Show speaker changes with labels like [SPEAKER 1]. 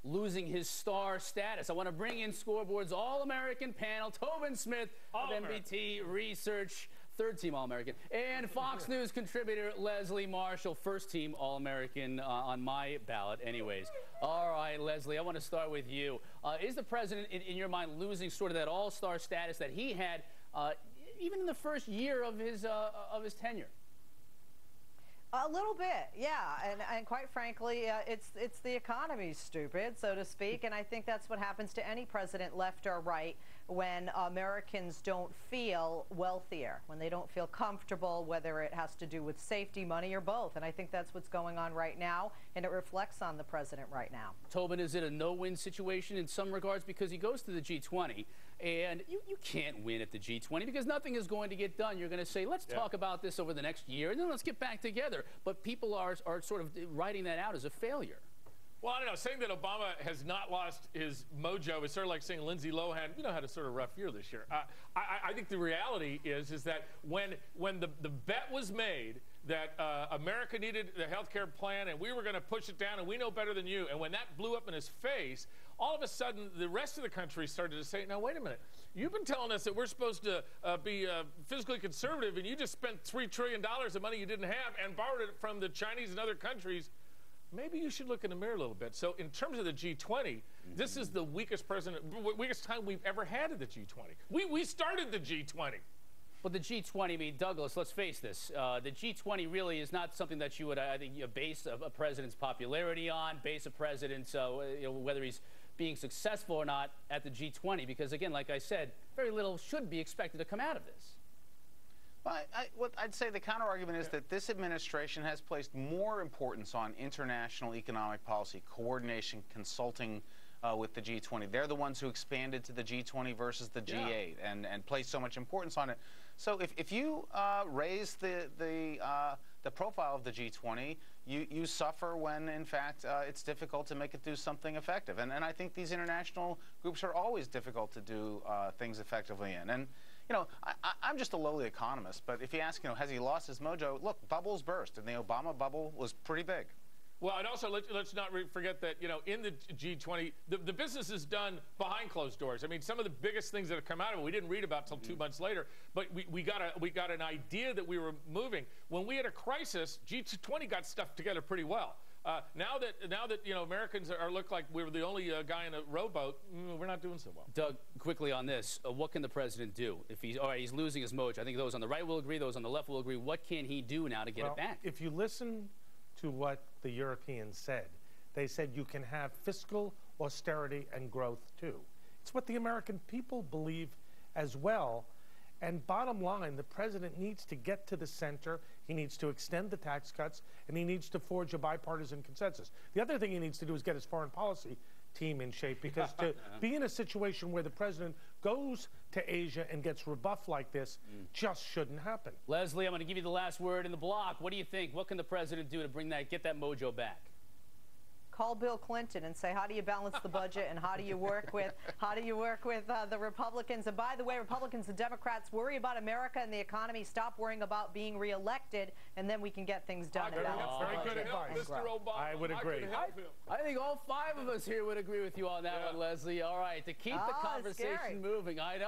[SPEAKER 1] losing his star status. I want to bring in Scoreboard's All-American panel, Tobin Smith of MBT Research, third-team All-American, and Fox News contributor Leslie Marshall, first-team All-American on my ballot anyways. All right, Leslie, I want to start with you. Is the president, in your mind, losing sort of that all-star status that he had even in the first year of his tenure?
[SPEAKER 2] A little bit, yeah, and quite frankly, it's the economy's stupid, so to speak, and I think that's what happens to any president, left or right, when Americans don't feel wealthier, when they don't feel comfortable, whether it has to do with safety, money, or both, and I think that's what's going on right now, and it reflects on the president right now.
[SPEAKER 1] Tobin, is it a no-win situation in some regards because he goes to the G20, and you can't win at the G20 because nothing is going to get done. You're going to say, let's talk about this over the next year, and then let's get back together. But people are sort of writing that out as a failure.
[SPEAKER 3] Well, I don't know. Saying that Obama has not lost his mojo is sort of like saying Lindsay Lohan, had a sort of rough year this year. I think the reality is that when the bet was made that America needed the health care plan and we were going to push it down and we know better than you, and when that blew up in his face, all of a sudden the rest of the country started to say, now, wait a minute. You've been telling us that we're supposed to be fiscally conservative, and you just spent $3 trillion of money you didn't have and borrowed it from the Chinese and other countries. Maybe you should look in the mirror a little bit. So in terms of the G20, this is the weakest time we've ever had at the G20. We started the G20.
[SPEAKER 1] But the G20, I mean, Douglas, let's face this, the G20 really is not something that you would, I think, base a president's popularity on, base a president's, whether he's being successful or not at the G20, because, again, like I said, very little should be expected to come out of this.
[SPEAKER 4] Well, what I'd say the counter-argument is that this administration has placed more importance on international economic policy, coordination, consulting with the G20. They're the ones who expanded to the G20 versus the G8 and placed so much importance on it. So if you raise the profile of the G20, you suffer when, in fact, it's difficult to make it do something effective. And I think these international groups are always difficult to do things effectively in. And I'm just a lowly economist, but if you ask, has he lost his mojo? Look, bubbles burst, and the Obama bubble was pretty big.
[SPEAKER 3] Well, and also let's not forget that in the G20, the business is done behind closed doors. I mean, some of the biggest things that have come out of it we didn't read about till 2 months later, but we got an idea that we were moving. When we had a crisis, G20 got stuff together pretty well. Now that Americans look like we were the only guy in a rowboat, we're not doing so well.
[SPEAKER 1] Doug, quickly on this, what can the president do if he's he's losing his mojo? I think those on the right will agree, those on the left will agree. What can he do now to get it back?
[SPEAKER 5] If you listen to what the Europeans said, they said you can have fiscal austerity and growth too. It's what the American people believe as well. And bottom line, the president needs to get to the center. He needs to extend the tax cuts, and he needs to forge a bipartisan consensus. The other thing he needs to do is get his foreign policy team in shape, because to be in a situation where the president goes to Asia and gets rebuffed like this just shouldn't happen.
[SPEAKER 1] Leslie, I'm going to give you the last word in the block. What do you think? What can the president do to get that mojo back?
[SPEAKER 2] Call Bill Clinton and say, how do you balance the budget, and how do you work with the Republicans? And by the way, Republicans and Democrats, worry about America and the economy. Stop worrying about being reelected, and then we can get things done.
[SPEAKER 3] Very good help, Mr. Obama.
[SPEAKER 5] I would agree.
[SPEAKER 1] I think all 5 of us here would agree with you on that one, Leslie. All right, to keep the conversation moving, I know.